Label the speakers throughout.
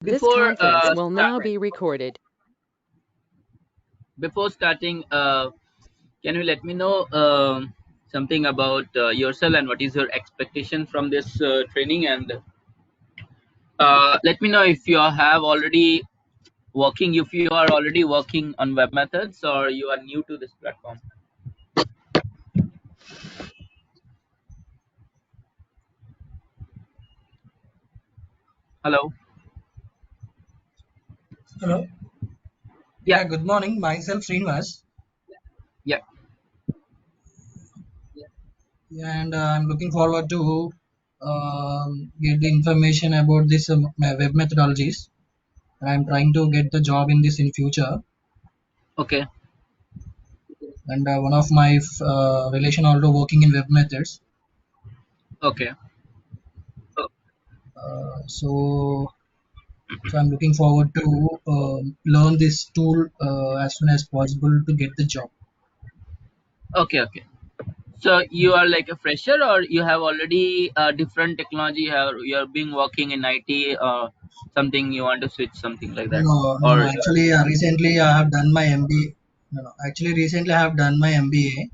Speaker 1: This
Speaker 2: Before
Speaker 1: conference will now be recorded.
Speaker 2: before starting, can you let me know something about yourself and what is your expectation from this training? And let me know if you have already if you are already working on web methods or you are new to this platform. Hello.
Speaker 3: Hello.
Speaker 2: Yeah.
Speaker 3: Yeah, good morning. Myself, Srinivas.
Speaker 2: Yeah.
Speaker 3: Yeah, and I'm looking forward to get the information about this my web methodologies. I'm trying to get the job in this in future.
Speaker 2: Okay.
Speaker 3: And one of my relation also working in web methods.
Speaker 2: Okay.
Speaker 3: So I'm looking forward to learn this tool as soon as possible to get the job.
Speaker 2: Okay. Okay. So you are like a fresher, or you have already different technology? You are being working in IT, or something you want to switch, something like that,
Speaker 3: No, no, no.
Speaker 2: or
Speaker 3: Actually, recently I have done my MBA. No, no. Actually, recently I have done my MBA,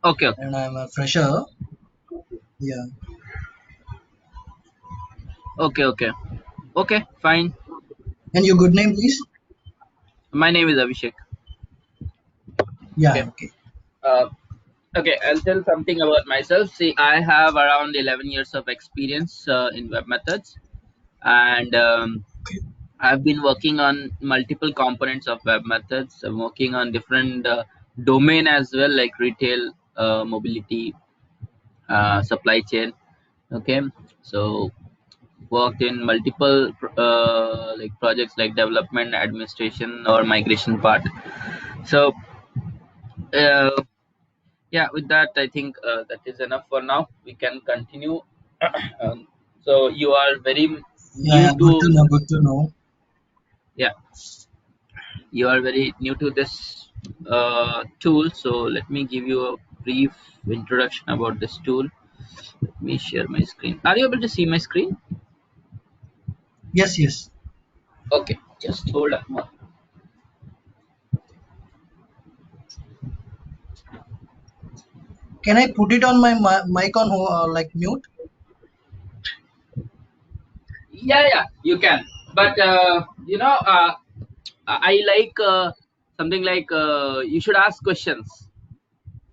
Speaker 2: okay. Okay.
Speaker 3: and I'm a fresher. Yeah.
Speaker 2: Okay. Okay. Okay. Fine.
Speaker 3: And your good name, please?
Speaker 2: My name is Abhishek.
Speaker 3: Yeah.
Speaker 2: Okay.
Speaker 3: Okay.
Speaker 2: Uh, okay. I'll tell something about myself. See, I have around 11 years of experience in web methods, and I've been working on multiple components of web methods. I'm working on different domain as well, like retail, mobility, supply chain. Okay, so worked in multiple like projects like development, administration, or migration part. So uh, yeah, with that, I think that is enough for now. We can continue. So you are very
Speaker 3: Yeah,
Speaker 2: new
Speaker 3: yeah. Good to
Speaker 2: to,
Speaker 3: know. Good to know.
Speaker 2: yeah, you are very new to this tool. So let me give you a brief introduction about this tool. Let me share my screen. Are you able to see my screen?
Speaker 3: Yes, yes.
Speaker 2: Okay, just hold on.
Speaker 3: Can I put it on my mic on like mute?
Speaker 2: Yeah, you can. But I like something like you should ask questions.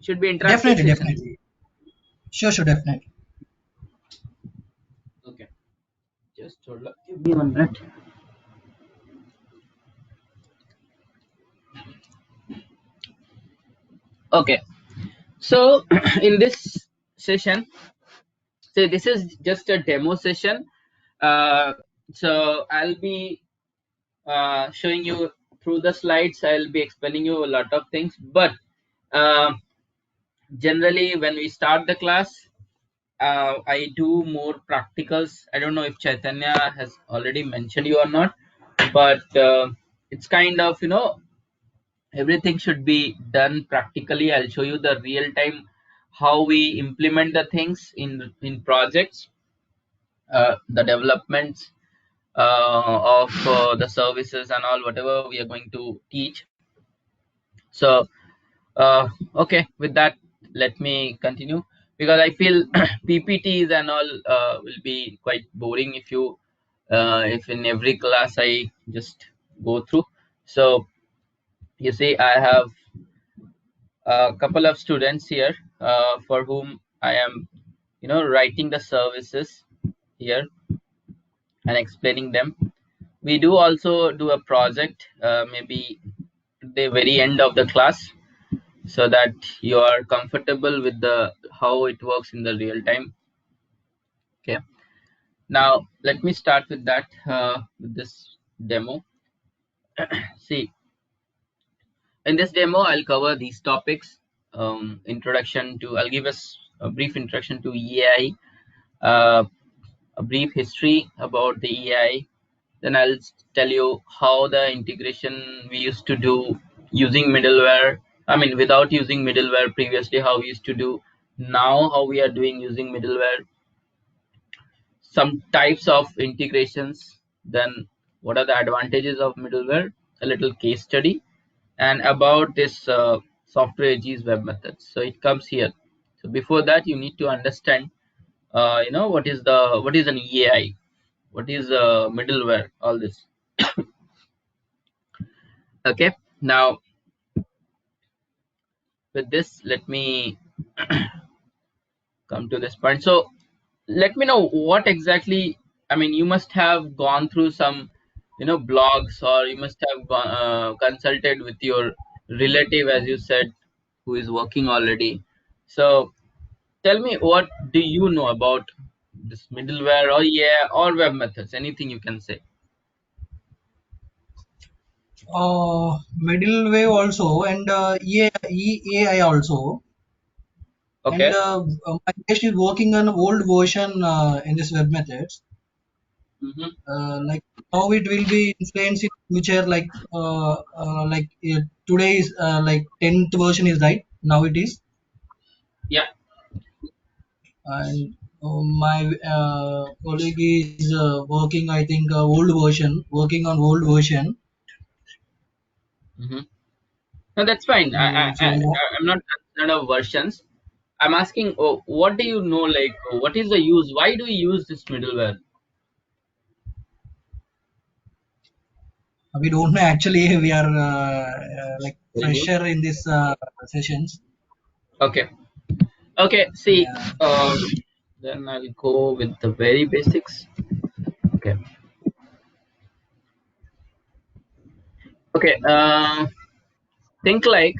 Speaker 2: Should be interactive
Speaker 3: Definitely,
Speaker 2: session.
Speaker 3: definitely. Sure, sure, definitely.
Speaker 2: Okay, just hold on. Give me 1 minute. Okay, so in this session, so this is just a demo session. So I'll be showing you through the slides. I'll be explaining you a lot of things, but um generally when we start the class, I do more practicals. I don't know if Chaitanya has already mentioned you or not, but it's kind of, everything should be done practically. I'll show you the real time how we implement the things in projects, the developments of the services and all, whatever we are going to teach. So okay, with that, let me continue, because I feel PPTs and all will be quite boring if in every class I just go through. So you see, I have a couple of students here for whom I am, writing the services here and explaining them. We do also do a project, maybe at the very end of the class, so that you are comfortable with the how it works in the real time. Okay, now let me start with that, with this demo. See, in this demo I'll cover these topics. Introduction to, I'll give us a brief introduction to EI, a brief history about the EI. Then I'll tell you how the integration we used to do using middleware. I mean, without using middleware previously, how we used to do. Now, how we are doing using middleware. Some types of integrations. then what are the advantages of middleware, a little case study, and about this software AG's web methods. So it comes here. So before that, you need to understand, what is an EAI, what is middleware, all this. Okay. Now with this, let me come to this point. So let me know what exactly. I mean, you must have gone through some, blogs, or you must have consulted with your relative, as you said, who is working already. So tell me, what do you know about this middleware, or yeah, or web methods? Anything you can say.
Speaker 3: Middle wave also, and EAI also. And
Speaker 2: Okay.
Speaker 3: my guest is working on old version in this web methods.
Speaker 2: Mm-hmm.
Speaker 3: Like how it will be influenced in future. Today is like 10th version is right now it is,
Speaker 2: Yeah.
Speaker 3: and my colleague is working. I think old version, working on old version.
Speaker 2: Mm-hmm. No, that's fine.
Speaker 3: So
Speaker 2: I'm not concerned of versions. I'm asking, what do you know? Like, what is the use? Why do you use this middleware?
Speaker 3: we don't know actually. We are like
Speaker 2: Very good.
Speaker 3: fresher in this sessions.
Speaker 2: Okay. Okay. See,
Speaker 3: Yeah.
Speaker 2: then I'll go with the very basics. Okay. Okay. Think like,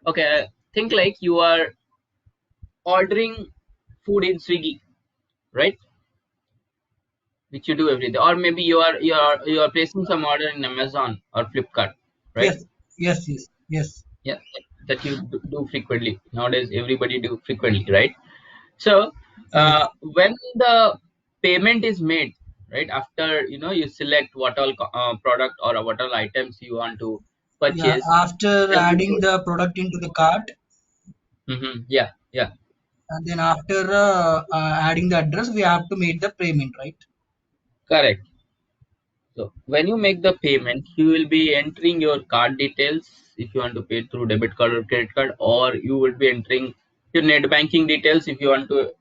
Speaker 2: okay. Think like you are ordering food in Swiggy, right? Which you do every day, or maybe you are placing some order in Amazon or Flipkart, right?
Speaker 3: Yes. Yes. Yes. Yes.
Speaker 2: Yeah, that you do frequently nowadays. Everybody do frequently, right? So
Speaker 3: Yes.
Speaker 2: when the payment is made, right, after you select what all product or what all items you want to
Speaker 3: Yeah.
Speaker 2: purchase,
Speaker 3: After
Speaker 2: then
Speaker 3: adding the product into the cart,
Speaker 2: yeah, yeah,
Speaker 3: and then after adding the address, we have to make the payment, right?
Speaker 2: correct. So when you make the payment, you will be entering your card details if you want to pay through debit card or credit card, or you will be entering your net banking details if you want to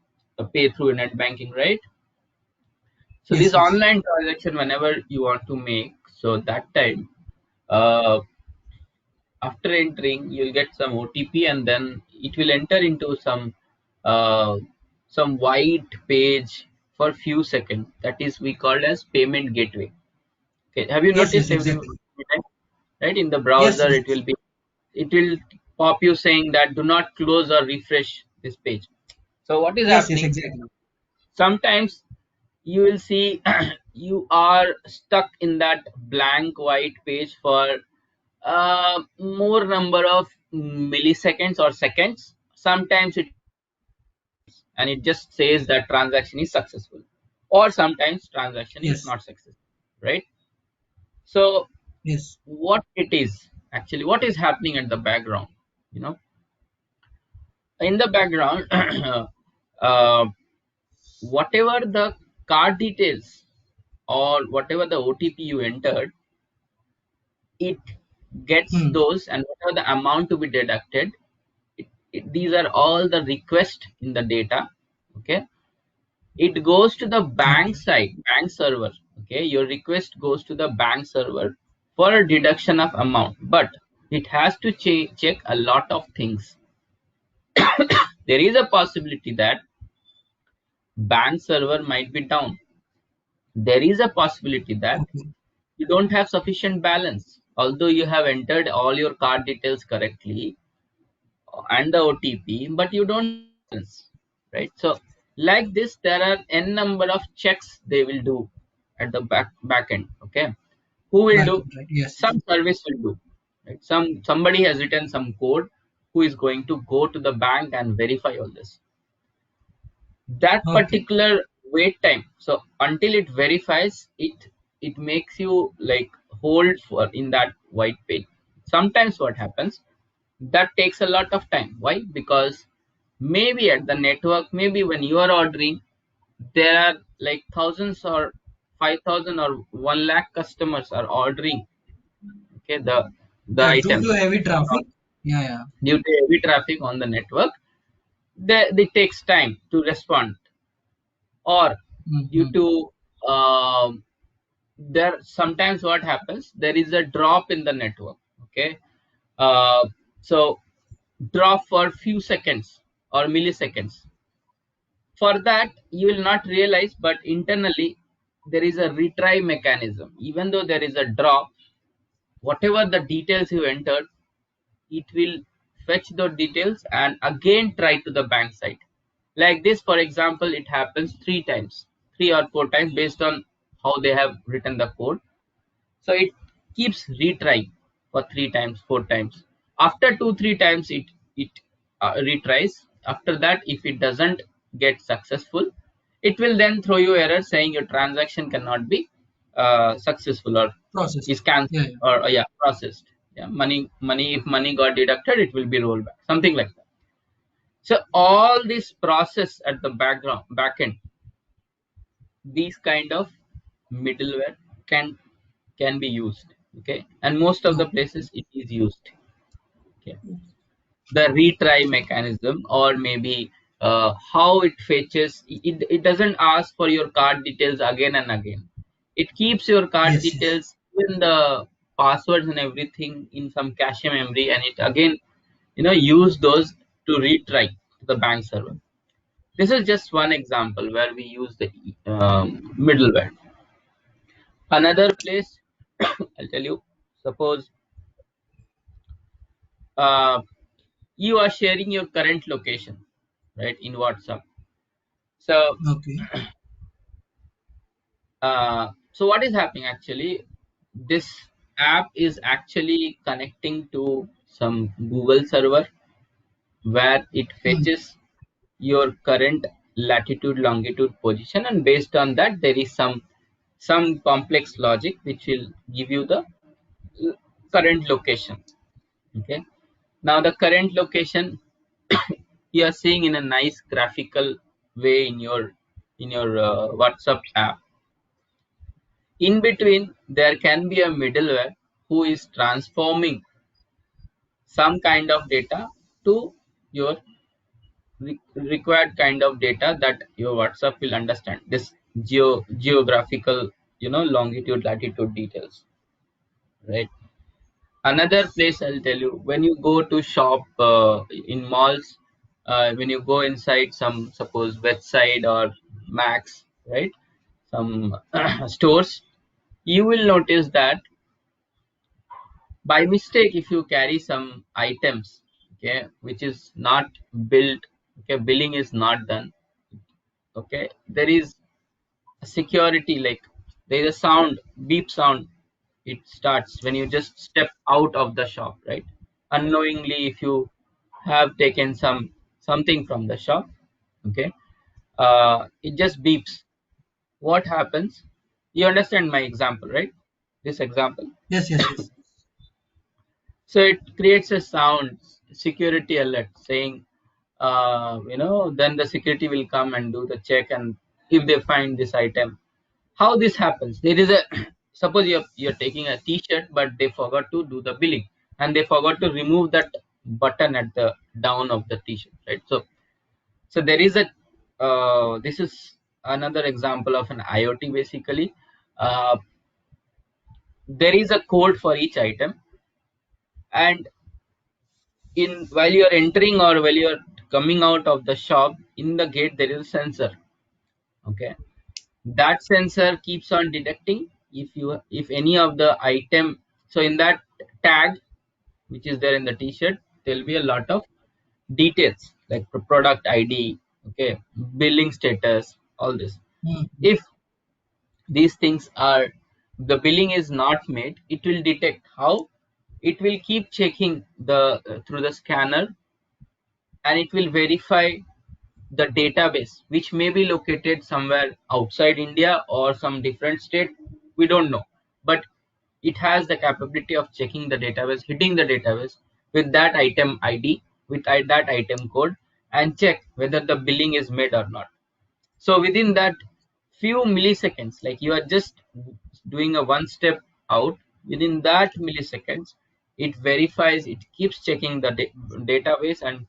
Speaker 2: pay through net banking, right? So
Speaker 3: Yes.
Speaker 2: this
Speaker 3: Yes.
Speaker 2: online transaction, whenever you want to make, so that time, uh, after entering, you'll get some OTP, and then it will enter into uh, some white page for few seconds. That is we call as payment gateway. Okay, have you
Speaker 3: Yes. Yes.
Speaker 2: noticed every
Speaker 3: Exactly.
Speaker 2: time, right, in the
Speaker 3: Yes.
Speaker 2: browser
Speaker 3: Yes.
Speaker 2: it will pop you saying that do not close or refresh this page. So what is
Speaker 3: Yes. Yes.
Speaker 2: happening?
Speaker 3: Exactly.
Speaker 2: Sometimes you will see you are stuck in that blank white page for more number of milliseconds or seconds. Sometimes it and it just says that transaction is successful, or sometimes transaction is
Speaker 3: Yes.
Speaker 2: not successful, right? So
Speaker 3: Yes.
Speaker 2: what it is actually, what is happening at the background, you know in the background, uh, whatever the card details or whatever the OTP you entered, it gets
Speaker 3: Hmm.
Speaker 2: those, and whatever the amount to be deducted, these are all the request in the data. Okay, it goes to the bank
Speaker 3: Okay.
Speaker 2: side, bank server. Okay, your request goes to the bank server for a deduction of amount, but it has to check a lot of things. There is a possibility that bank server might be down. There is a possibility that
Speaker 3: Okay.
Speaker 2: you don't have sufficient balance, although you have entered all your card details correctly and the OTP, but you don't have balance, right? So like this, there are n number of checks they will do at the back end. Okay, who will
Speaker 3: Back
Speaker 2: do?
Speaker 3: right. Yes.
Speaker 2: Some service will do. Right? Somebody has written some code who is going to go to the bank and verify all this. That
Speaker 3: Okay.
Speaker 2: particular wait time, so until it verifies it makes you like hold for in that white page. Sometimes what happens, that takes a lot of time. Why? Because maybe at the network, maybe when you are ordering, there are like thousands or 5,000 or 1 lakh customers are ordering, okay, the
Speaker 3: Yes, due to
Speaker 2: items
Speaker 3: heavy traffic. Yeah, yeah.
Speaker 2: due to heavy traffic on the network, it takes time to respond, or due
Speaker 3: Mm-hmm.
Speaker 2: to there sometimes what happens, there is a drop in the network, okay, uh, so drop for few seconds or milliseconds. For that you will not realize, but internally there is a retry mechanism. Even though there is a drop, whatever the details you entered, it will fetch those details and again try to the bank side. Like this, for example, it happens 3 times, 3 or 4 times, based on how they have written the code. So it keeps retrying for 3 times, 4 times. After 2 3 times it retries. After that, if it doesn't get successful, it will then throw you error saying your transaction cannot be successful, or
Speaker 3: Processed.
Speaker 2: is cancelled,
Speaker 3: Yeah, yeah.
Speaker 2: or yeah, processed. Yeah, money, if money got deducted, it will be rolled back, something like that. So all this process at the backend, these kind of middleware can be used, okay, and most of the
Speaker 3: Okay.
Speaker 2: places it is used, okay. The retry mechanism, or maybe how it fetches, it doesn't ask for your card details again and again. It keeps your card
Speaker 3: Yes, yes.
Speaker 2: details, even the passwords and everything, in some cache memory, and it again use those to retry the bank server. This is just one example where we use the middleware. Another place, I'll tell you, suppose uh, you are sharing your current location, right, in WhatsApp. So
Speaker 3: Okay.
Speaker 2: so what is happening actually, this app is actually connecting to some Google server, where it
Speaker 3: Mm.
Speaker 2: fetches your current latitude, longitude, position, and based on that there is some complex logic which will give you the current location, okay. Now the current location you are seeing in a nice graphical way in your WhatsApp app. In between, there can be a middleware who is transforming some kind of data to your required kind of data that your WhatsApp will understand. This geographical, longitude, latitude details, right? Another place I'll tell you, when you go to shop in malls, when you go inside some, suppose Westside or Max, right? Some stores, you will notice that by mistake, if you carry some items, okay, which is not billed, okay, billing is not done, okay, there is a security, like there is a sound, beep sound, it starts when you just step out of the shop, right? Unknowingly, if you have taken something from the shop, okay, it just beeps. What happens? You understand my example, right? This example.
Speaker 3: Yes, yes, yes.
Speaker 2: So it creates a sound, security alert, saying, then the security will come and do the check, and if they find this item, how this happens? There is a suppose you're taking a T-shirt, but they forgot to do the billing, and they forgot to remove that button at the down of the T-shirt, right? So there is a this is another example of an IoT basically. Uh, there is a code for each item, and in while you are entering or while you are coming out of the shop, in the gate there is a sensor, okay. That sensor keeps on detecting if any of the item, so in that tag which is there in the T-shirt, there will be a lot of details like product ID, okay, billing status, all this.
Speaker 3: Mm.
Speaker 2: If these things are, the billing is not made, it will detect. How? It will keep checking the through the scanner, and it will verify the database, which may be located somewhere outside India or some different state, we don't know, but it has the capability of checking the database, hitting the database with that item ID, with that item code, and check whether the billing is made or not. So within that few milliseconds, like you are just doing a one step out, within that milliseconds it verifies, it keeps checking the database, and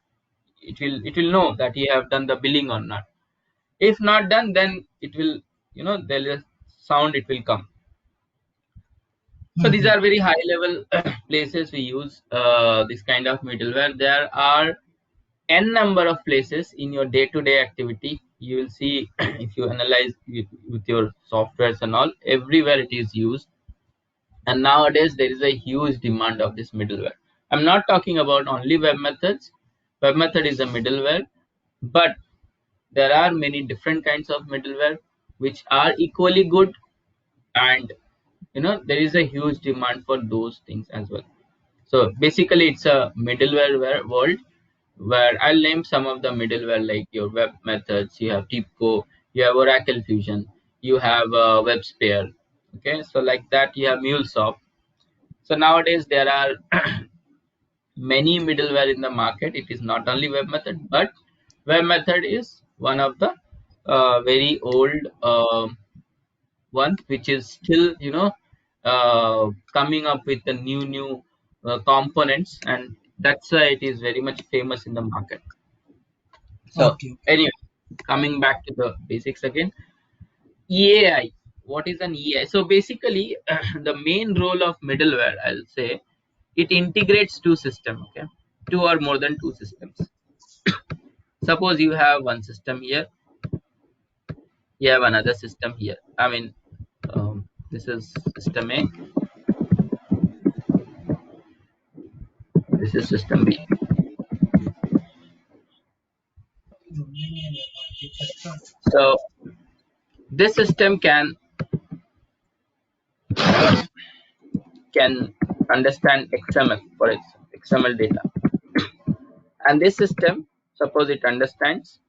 Speaker 2: it will know that you have done the billing or not. If not done, then it will, there is a sound, it will come. So these
Speaker 3: Mhm.
Speaker 2: are very high level places we use this kind of middleware. There are n number of places in your day-to-day activity. You will see if you analyze with your softwares and all, everywhere it is used. And nowadays there is a huge demand of this middleware. I'm not talking about only web methods. Web method is a middleware, but there are many different kinds of middleware which are equally good, and there is a huge demand for those things as well. So basically it's a middleware world, where I'll name some of the middleware, like your web methods, you have TIBCO, you have Oracle Fusion, you have WebSphere. Okay, so like that you have MuleSoft. So nowadays there are many middleware in the market. It is not only web method, but web method is one of the very old one, which is still coming up with the new components, and that's why it is very much famous in the market. So
Speaker 3: Okay.
Speaker 2: anyway, coming back to the basics again, EAI. What is an EAI? So basically, the main role of middleware, I'll say, it integrates two systems. Okay, two or more than two systems. Suppose you have one system here, you have another system here. I mean, this is system A, this is system B. So this system can understand XML, for XML data, and this system, suppose it understands.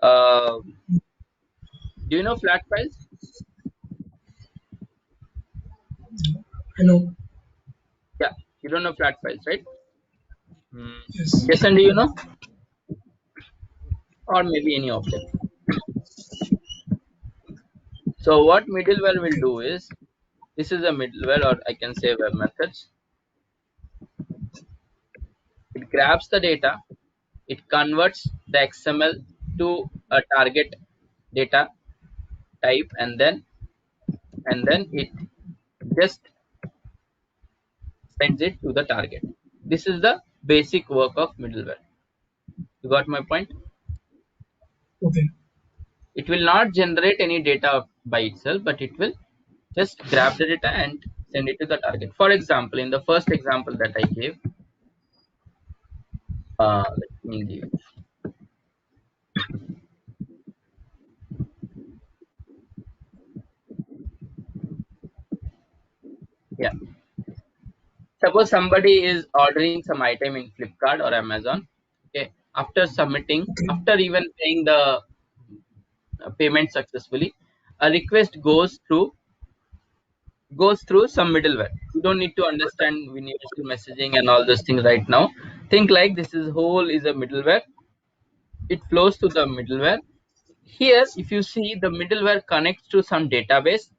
Speaker 2: Do you know flat files?
Speaker 3: Hello.
Speaker 2: Yeah, you don't know flat files, right? Hmm.
Speaker 3: Yes.
Speaker 2: Yes, and do you know, or maybe any object? So what middleware will
Speaker 3: Okay.
Speaker 2: do is, this is a middleware, or I can say web methods. It grabs the data, it converts the XML to a target data type, and then it just sends it to the target. This is the basic work of middleware. You got my point?
Speaker 3: Okay.
Speaker 2: It will not generate any data by itself, but it will just grab the data and send it to the target. For example, in the first example that I gave, let me give, yeah. Suppose somebody is ordering some item in Flipkart or Amazon. Okay, after submitting,
Speaker 3: Okay.
Speaker 2: after even paying the payment successfully, a request goes through some middleware. You don't need to understand universal messaging and all those things right now. Think like this is whole is a middleware. It flows to the middleware. Here, if you see, the middleware connects to some database,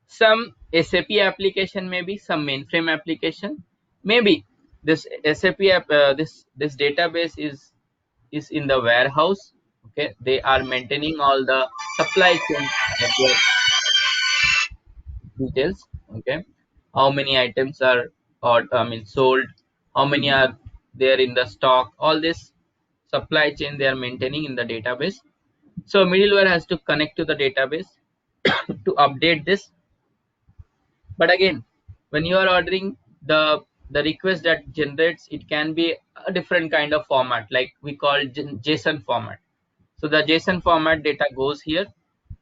Speaker 2: some SAP application, maybe some mainframe application, maybe this SAP app, this database is in the warehouse. Okay, they are maintaining all the supply chain details. Okay, how many items are, or I mean, sold, how many are there in the stock, all this supply chain they are maintaining in the database. So middleware has to connect to the database to update this. But again, when you are ordering, the request that generates, it can be a different kind of format, like we call JSON format. So the JSON format data goes here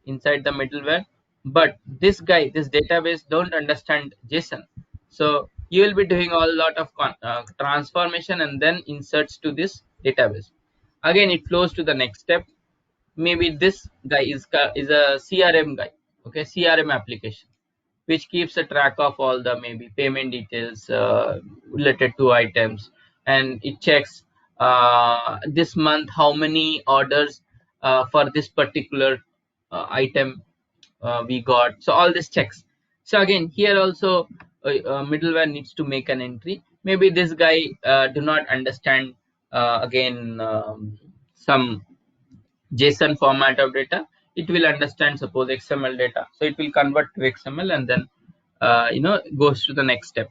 Speaker 2: inside the middleware, but this database don't understand JSON. So you will be doing a lot of transformation and then inserts to this database. Again, it flows to the next step. Maybe this guy is a CRM guy. Okay, CRM application which keeps a track of all the maybe payment details related to items, and it checks this month how many orders for this particular item we got. So all this checks. So again, here also middleware needs to make an entry. Maybe this guy do not understand again some JSON format of data. It will understand suppose XML data, so it will convert to XML and then goes to the next step.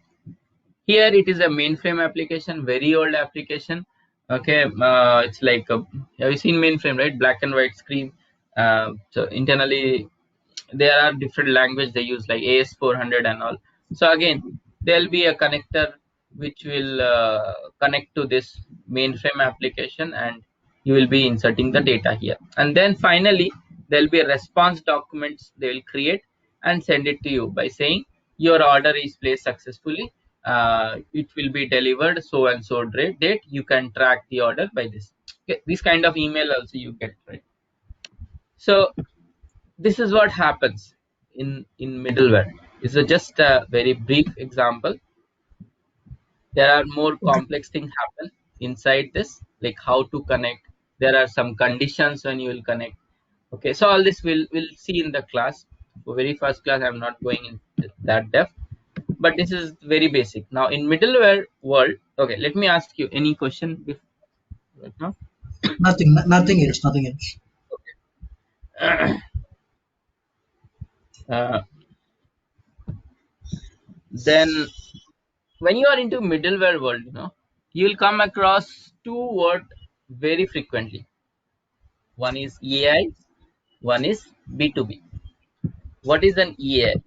Speaker 2: Here it is a mainframe application, very old application. Okay, it's like have you seen mainframe, right? Black and white screen. So internally there are different language they use like AS400 and all. So again there'll be a connector which will connect to this mainframe application, and you will be inserting the data here. And then finally there'll be a response documents they will create and send it to you by saying your order is placed successfully. It will be delivered so and so date. You can track the order by this. Okay, this kind of email also you get, right? So this is what happens in middleware. It's just a very brief example. There are more
Speaker 3: Okay.
Speaker 2: complex things happen inside this, like how to connect. There are some conditions when you will connect. Okay, so all this we'll see in the class. For very first class, I'm not going in that depth, but this is very basic. Now in middleware world, okay, let me ask you any question right now.
Speaker 3: Nothing. Nothing else. Nothing else.
Speaker 2: uh, then when you are into middleware world, you will come across two words very frequently. One is EAI, one is B2B. What is an EAI?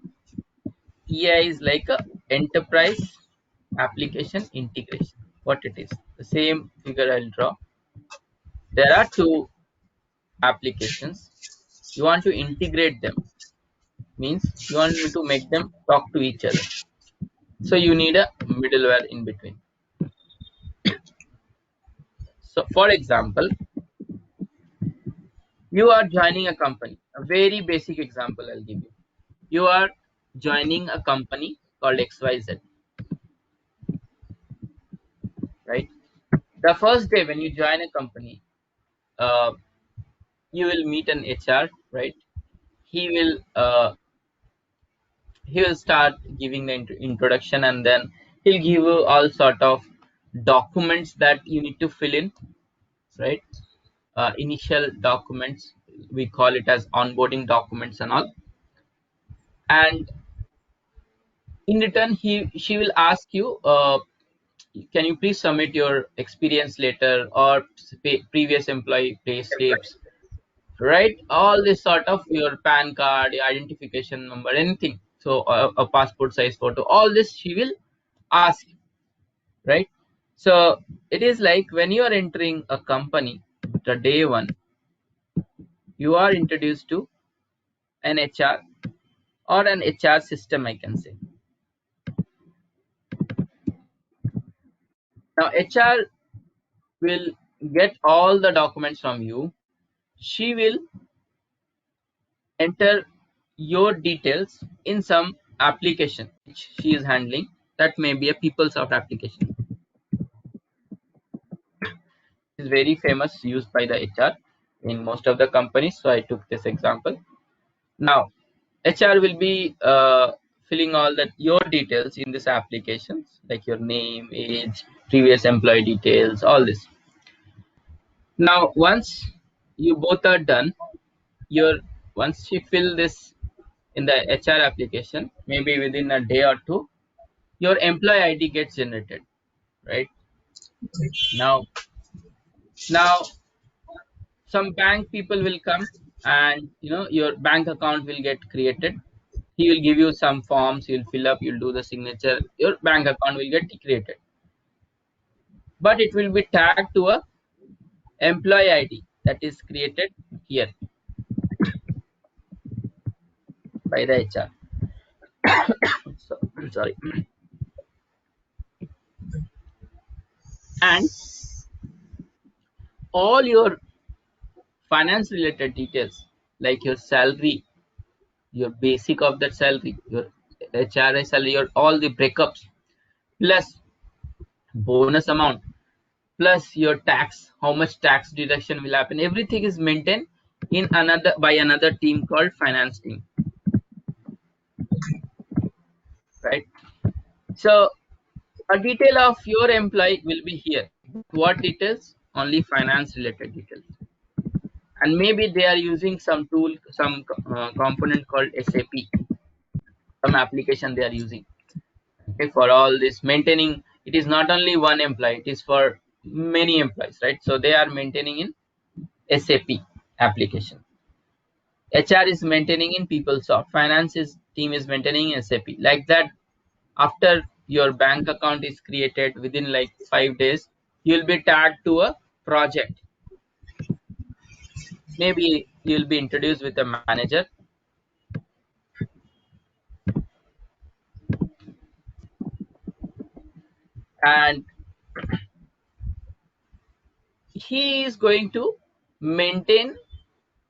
Speaker 2: EAI is like a enterprise application integration. What it is? The same figure I'll draw. There are two applications. You want to integrate them. Means you want me to make them talk to each other. So you need a middleware in between. So for example, you are joining a company. A very basic example I'll give you. You are joining a company called XYZ, right? The first day when you join a company, uh, you will meet an HR, right? He will start giving the introduction, and then he'll give you all sort of documents that you need to fill in, right? Initial documents, we call it as onboarding documents and all. And in return, she will ask you, can you please submit your experience letter or previous employee pay slips, right? All this sort of your PAN card, your identification number, anything. So a passport size photo, all this she will ask, right? So it is like when you are entering a company, the day one, you are introduced to an HR or an HR system, I can say. Now HR will get all the documents from you. She will enter your details in some application which she is handling. That may be a PeopleSoft application. It's very famous, used by the HR in most of the companies. So I took this example. Now HR will be filling all that your details in this applications, like your name, age, previous employee details, all this. Now once you both are done, your once you fill this in the HR application, maybe within a day or two, your employee ID gets generated, right? Now some bank people will come, and your bank account will get created. He will give you some forms, you'll fill up, you'll do the signature, your bank account will get created, but it will be tagged to a employee ID that is created here by the HR. So, sorry. And all your finance related details, like your salary, your basic of that salary, your HRI salary, your all the breakups, plus bonus amount, plus your tax, how much tax deduction will happen, everything is maintained in another by another team called finance team. right? So a detail of your employee will be here. What details? Only finance related details. And maybe they are using some tool, some component called SAP, some application they are using. Okay, for all this maintaining, it is not only one employee, it is for many employees, right? So they are maintaining in SAP application. HR is maintaining in PeopleSoft. Finance is team is maintaining in SAP. Like that, after your bank account is created within like 5 days, you'll be tagged to a project. Maybe you'll be introduced with a manager, and he is going to maintain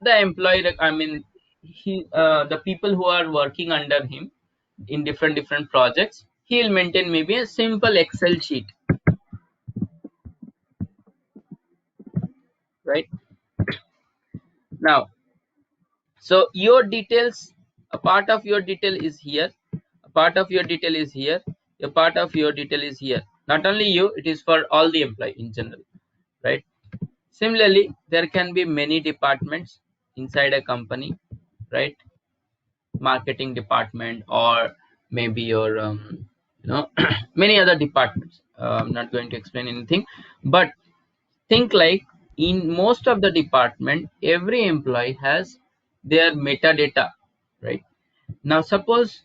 Speaker 2: the employee. I mean, the people who are working under him in different projects. He'll maintain maybe a simple Excel sheet, right? Now, so your details, a part of your detail is here, a part of your detail is here, a part of your detail is here. Not only you, it is for all the employee in general, right? Similarly, there can be many departments inside a company, right? Marketing department, or maybe your many other departments. I'm not going to explain anything, but think like in most of the department, every employee has their metadata, right? Now suppose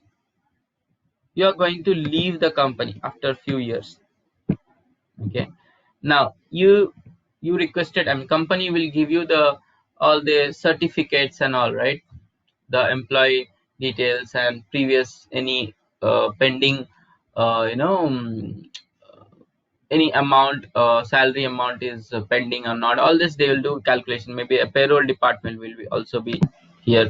Speaker 2: you are going to leave the company after a few years. Okay, now you requested, I mean, company will give you the all the certificates and all, right? The employee details and previous any pending any amount, salary amount is pending or not. All this they will do calculation. Maybe a payroll department will be also be here.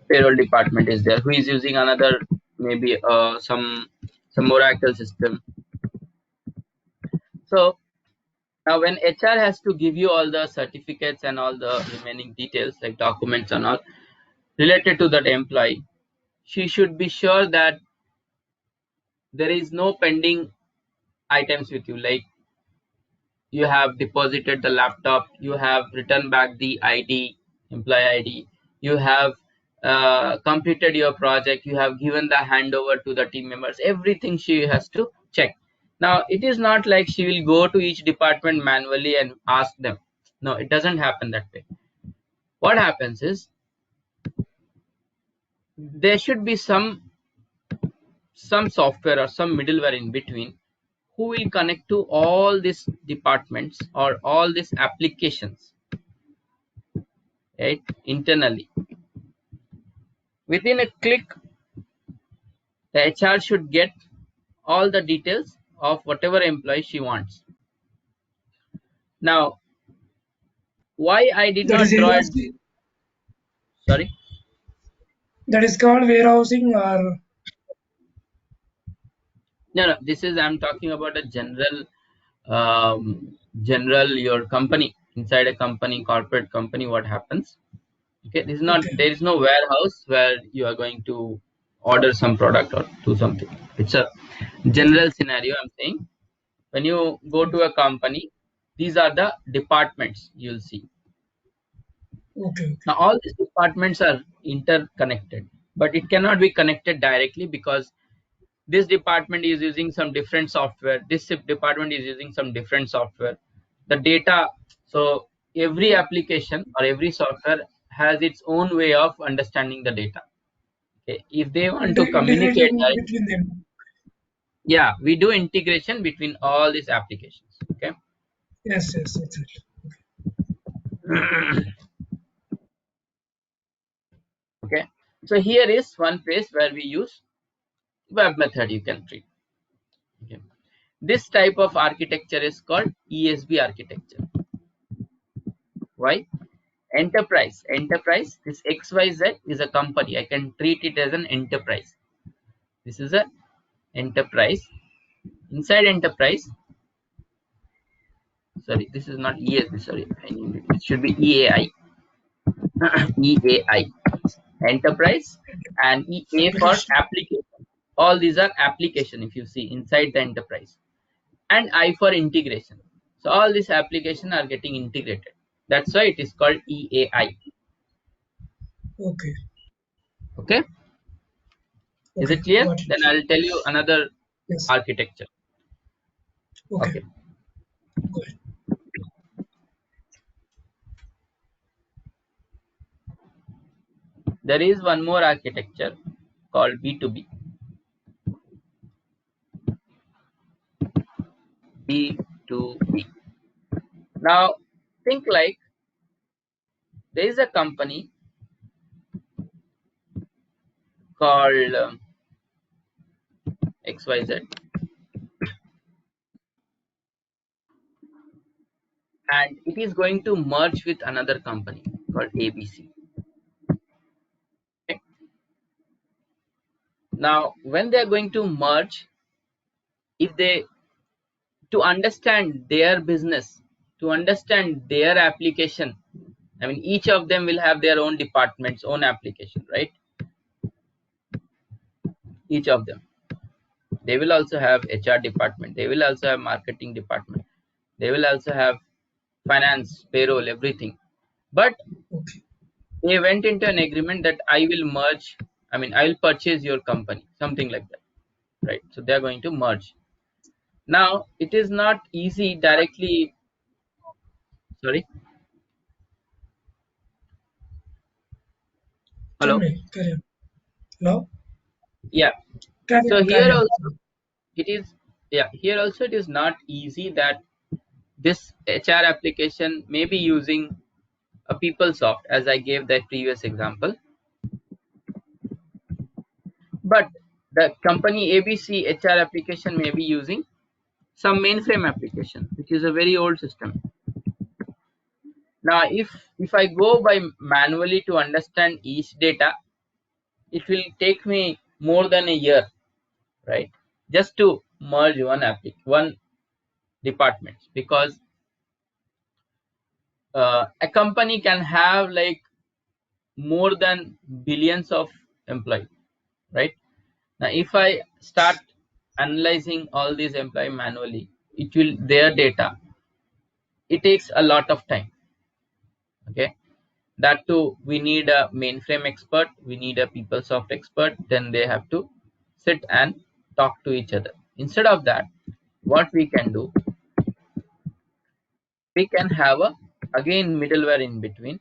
Speaker 2: Payroll department is there, who is using another maybe some Oracle system. So now when HR has to give you all the certificates and all the remaining details like documents and all related to that employee, she should be sure that there is no pending items with you, like you have deposited the laptop, you have returned back the ID, employee ID, you have completed your project, you have given the handover to the team members. Everything she has to check. Now it is not like she will go to each department manually and ask them. No, it doesn't happen that way. What happens is there should be some software or some middleware in between who will connect to all these departments or all these applications, right? Internally, within a click, the HR should get all the details of whatever employee she wants. Now, why I did
Speaker 4: That
Speaker 2: not
Speaker 4: is
Speaker 2: draw it?
Speaker 4: warehousing.
Speaker 2: Sorry.
Speaker 4: That is called warehousing, or
Speaker 2: No, this is, I'm talking about a general your company, inside a company, corporate company, what happens. Okay, this is not,
Speaker 4: okay,
Speaker 2: there is no warehouse where you are going to order some product or do something. It's a
Speaker 4: okay,
Speaker 2: general scenario I'm saying. When you go to a company, these are the departments you'll see.
Speaker 4: okay,
Speaker 2: Now all these departments are interconnected, but it cannot be connected directly because this department is using some different software, this department is using some different software. The data, so every application or every software has its own way of understanding the data. Okay, if they want to communicate,
Speaker 4: integrating
Speaker 2: right?
Speaker 4: between them.
Speaker 2: Yeah, we do integration between all these applications. Okay.
Speaker 4: Yes, yes, exactly.
Speaker 2: Okay, so here is one place where we use web method you can treat. Okay, this type of architecture is called ESB architecture. Why? Enterprise, this XYZ is a company, I can treat it as an enterprise. This is a enterprise. Inside enterprise, sorry, this is not ESB, sorry, I need it should be EAI. EAI, enterprise, and A for
Speaker 4: Application.
Speaker 2: application. All these are application if you see inside the enterprise, and I for integration. So all these applications are getting integrated. That's why it is called EAI.
Speaker 4: Okay.
Speaker 2: Okay, is
Speaker 4: Okay.
Speaker 2: it clear?
Speaker 4: Got
Speaker 2: Then
Speaker 4: it.
Speaker 2: I'll tell you another
Speaker 4: Yes.
Speaker 2: architecture.
Speaker 4: Okay.
Speaker 2: Okay,
Speaker 4: Go ahead.
Speaker 2: there is one more architecture called B2B. B2B. Now think like there is a company called XYZ, and it is going to merge with another company called ABC. Okay? Now when they are going to merge, if they, to understand their business, to understand their application, I mean each of them will have their own department's own application, right? Each of them, they will also have HR department, they will also have marketing department, they will also have finance, payroll, everything. But
Speaker 4: Okay.
Speaker 2: they went into an agreement that I will merge, I mean I will purchase your company, something like that, right? So they are going to merge. Now it is not easy directly. Sorry,
Speaker 4: Tell
Speaker 2: hello.
Speaker 4: me. Carry on. Hello.
Speaker 2: Yeah,
Speaker 4: Carry
Speaker 2: so
Speaker 4: on.
Speaker 2: here
Speaker 4: Carry on.
Speaker 2: also it is, yeah, here also it is not easy that this HR application may be using a PeopleSoft, as I gave that previous example, but the company ABC HR application may be using some mainframe application, which is a very old system. Now if I go by manually to understand each data, it will take me more than a year, right? Just to merge one department, because a company can have like more than billions of employees, right? Now if I start analyzing all these employee manually, it will, their data, it takes a lot of time. Okay, that too we need a mainframe expert, we need a PeopleSoft expert, then they have to sit and talk to each other. Instead of that, what we can do, we can have a again middleware in between.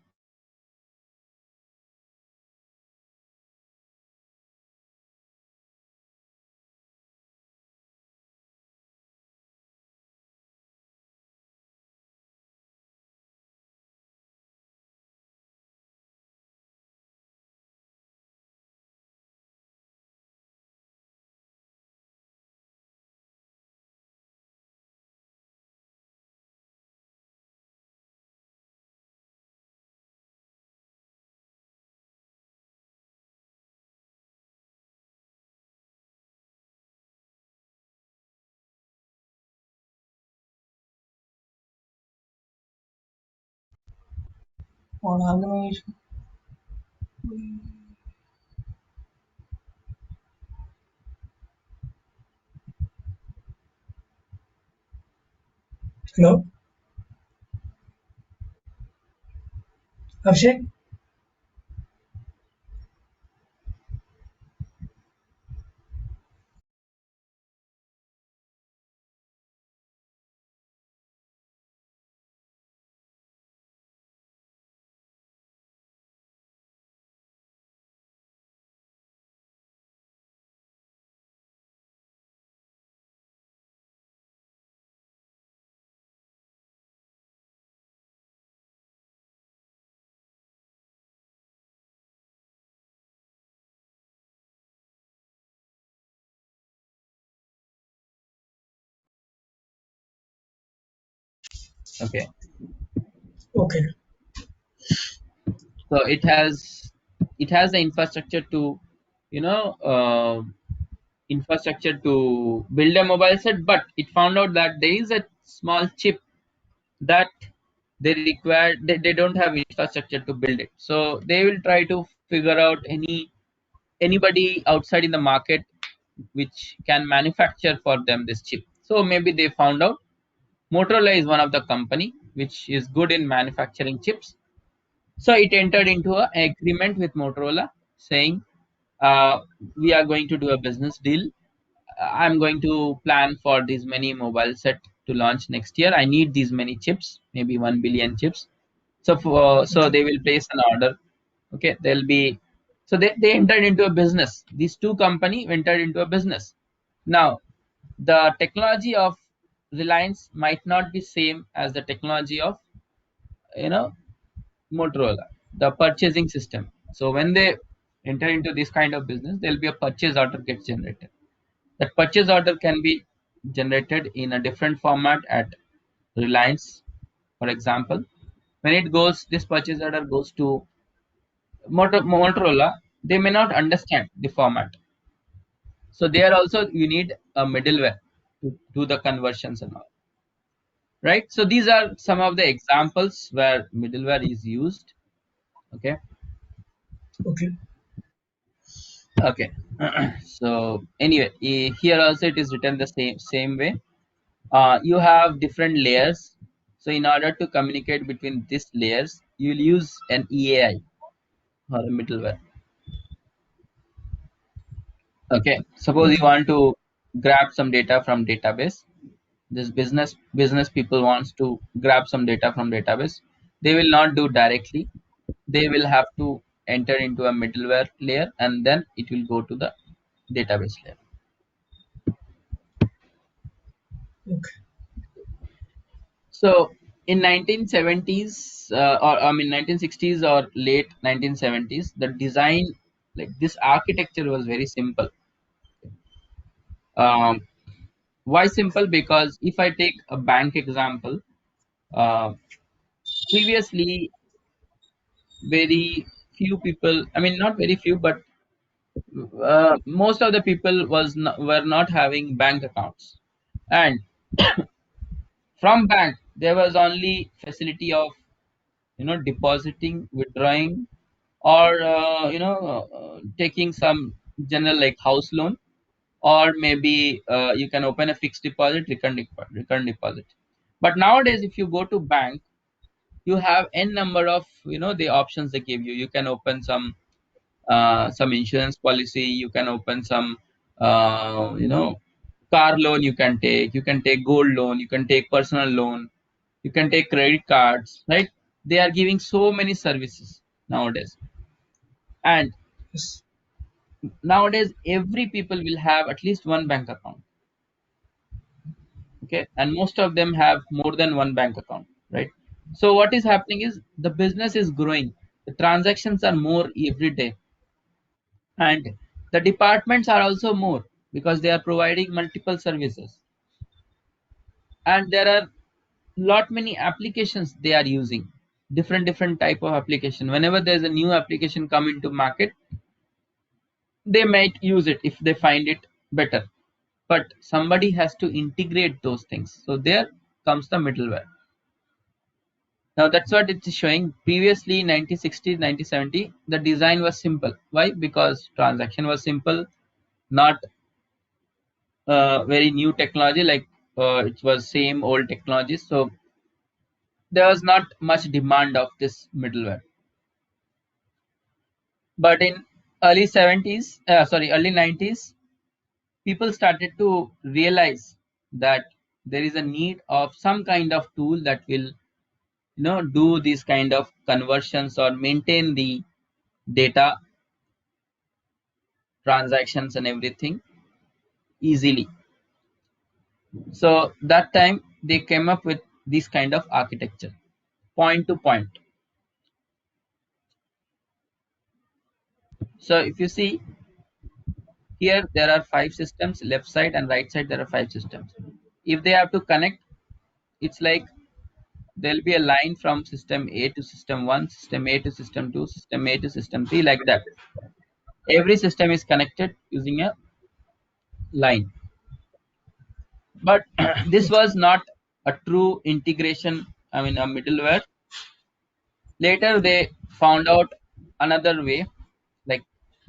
Speaker 3: On organization.
Speaker 4: Hello. Abhishek.
Speaker 2: Okay,
Speaker 4: Okay.
Speaker 2: so it has the infrastructure to, you know, infrastructure to build a mobile set, but it found out that there is a small chip that they don't have infrastructure to build it, so they will try to figure out anybody outside in the market which can manufacture for them this chip. So maybe they found out Motorola is one of the company which is good in manufacturing chips. So it entered into an agreement with Motorola saying, uh, we are going to do a business deal. I'm going to plan for these many mobile set to launch next year. I need these many chips, maybe 1 billion chips. So
Speaker 3: Okay.
Speaker 2: they will place an order. Okay, they'll be, so they entered into a business. These two company entered into a business. Now, the technology of Reliance might not be same as the technology of, you know, Motorola, the purchasing system. So when they enter into this kind of business, there will be a purchase order gets generated. That purchase order can be generated in a different format at Reliance, for example. When it goes, this purchase order goes to Motorola. They may not understand the format, so there also you need a middleware to do the conversions and all. Right. So these are some of the examples where middleware is used. Okay.
Speaker 3: Okay.
Speaker 2: Okay. So anyway, here also it is written the same way. You have different layers. So in order to communicate between these layers, you'll use an EAI or a middleware. Okay. Suppose you
Speaker 3: Okay.
Speaker 2: want to grab some data from database. This business people wants to grab some data from database. They will not do directly. They will have to enter into a middleware layer, and then it will go to the database layer.
Speaker 3: Okay.
Speaker 2: So in 1970s, or I mean 1960s or late 1970s, the design, like this architecture was very simple. Um, why simple? Because if I take a bank example, uh, previously very few people, I mean not very few, but most of the people were not having bank accounts, and from bank there was only facility of, depositing, withdrawing, or taking some general like house loan, or maybe you can open a fixed deposit, recurrent deposit. But nowadays if you go to bank, you have n number of, the options they give you. You can open some insurance policy, you can open some car loan, you can take gold loan, you can take personal loan, you can take credit cards, right? They are giving so many services nowadays. And
Speaker 3: Yes.
Speaker 2: nowadays every people will have at least one bank account. Okay, and most of them have more than one bank account, right? So what is happening is the business is growing, the transactions are more every day, and the departments are also more because they are providing multiple services, and there are lot many applications they are using, different type of application. Whenever there's a new application come into market, they might use it if they find it better, but somebody has to integrate those things. So there comes the middleware. Now that's what it's showing. Previously 1960, 1970, the design was simple. Why? Because transaction was simple, not very new technology, like it was same old technologies. So there was not much demand of this middleware. But in early 90s, people started to realize that there is a need of some kind of tool that will, do these kind of conversions or maintain the data transactions and everything easily. So that time they came up with this kind of architecture, point to point. So if you see here, there are 5 systems, left side and right side there are 5 systems. If they have to connect, it's like there'll be a line from system A to system 1, system A to system 2, system A to system 3, like that. Every system is connected using a line. But this
Speaker 3: Okay.
Speaker 2: was not a true integration I mean a middleware. Later they found out another way, like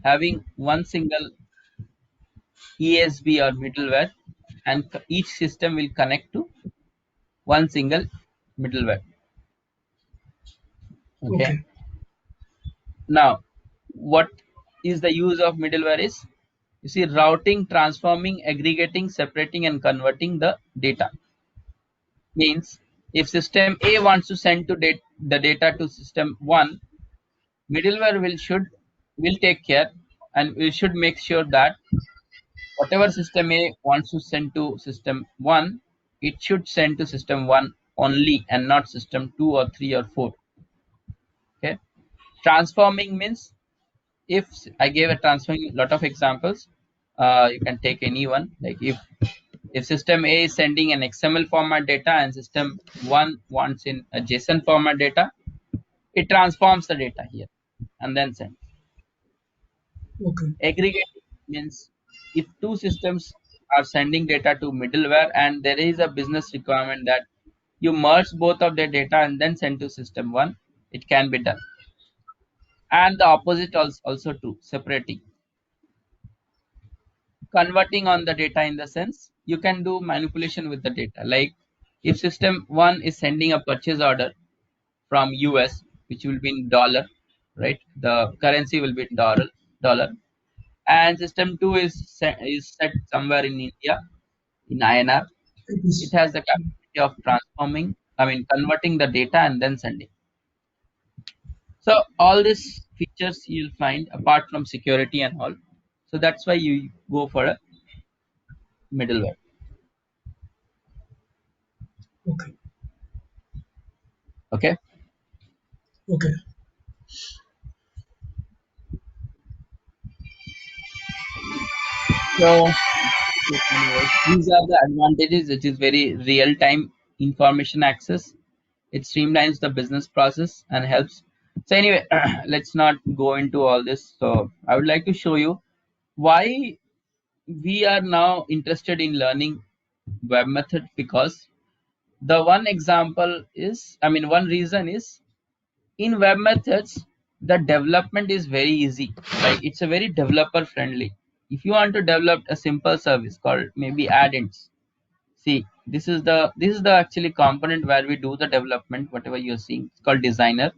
Speaker 2: having one single ESB or middleware, and each system will connect to one single middleware. Okay.
Speaker 4: Okay.
Speaker 2: Now, what is the use of middleware is, you see, routing, transforming, aggregating, separating, and converting the data. Means if system A wants to send to the data to system 1, middleware will take care, and we should make sure that whatever system A wants to send to system 1, it should send to system 1 only and not system 2 or 3 or 4. Okay. Transforming means, if I gave a transforming lot of examples, you can take any one. Like if system A is sending an XML format data and system 1 wants in a JSON format data, it transforms the data here and then sends.
Speaker 4: Okay.
Speaker 2: Aggregate means if two systems are sending data to middleware and there is a business requirement that you merge both of their data and then send to system 1, it can be done. And the opposite also true, separating. Converting on the data, in the sense you can do manipulation with the data. Like if system 1 is sending a purchase order from US, which will be in dollar, right? The currency will be in dollar, and system 2 is set somewhere in India in INR.
Speaker 4: It
Speaker 2: It
Speaker 4: is.
Speaker 2: has the capability of transforming, I mean converting the data and then sending. So all these features you'll find apart from security and all. So that's why you go for a middleware.
Speaker 4: Okay.
Speaker 2: Okay.
Speaker 4: Okay.
Speaker 2: So these are the advantages. It is very real time information access. It streamlines the business process and helps. So anyway, let's not go into all this. So I would like to show you why we are now interested in learning web method, because the one example is, I mean one reason is, in web methods the development is very easy. Like it's a very developer friendly. If you want to develop a simple service called maybe add-ins, see, this is the actually component where we do the development. Whatever you're seeing, it's called designer.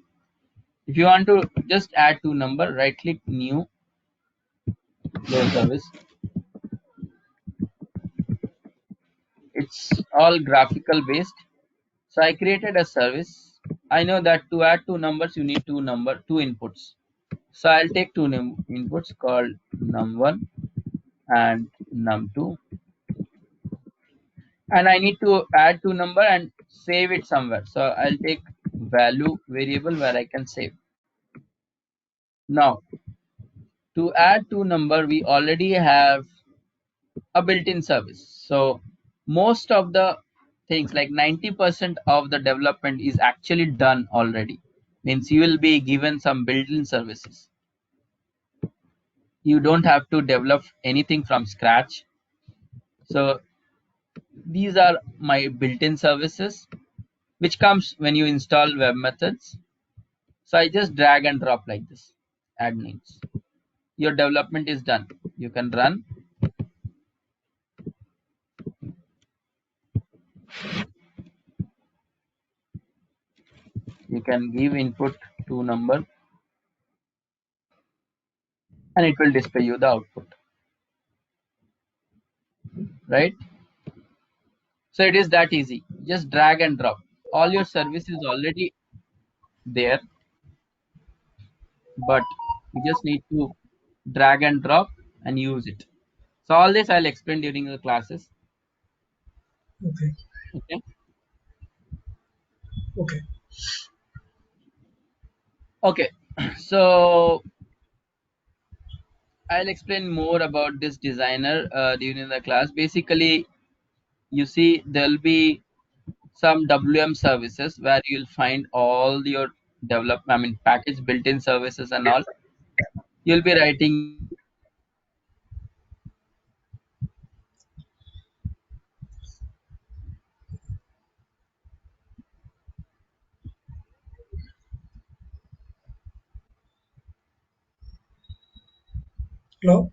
Speaker 2: If you want to just add two number, right click new, their service. It's all graphical based. So I created a service. I know that to add two numbers you need two inputs. So I'll take two inputs called num1 and num2, and I need to add two number and save it somewhere. So I'll take value variable where I can save. Now to add two number, we already have a built-in service. So most of the things, like 90% of the development is actually done already. Means you will be given some built-in services. You don't have to develop anything from scratch. So these are my built-in services which comes when you install web methods. So I just drag and drop like this. Add names. Your development is done. You can run. You can give input to number and it will display you the output, right? So it is that easy. Just drag and drop. All your service is already there, but you just need to drag and drop and use it. So all this I'll explain during the classes.
Speaker 4: Okay.
Speaker 2: Okay.
Speaker 4: Okay.
Speaker 2: Okay. So I'll explain more about this designer during the class. Basically, you see there'll be some WM services where you'll find all your package built-in services and all. You'll be writing
Speaker 4: Hello.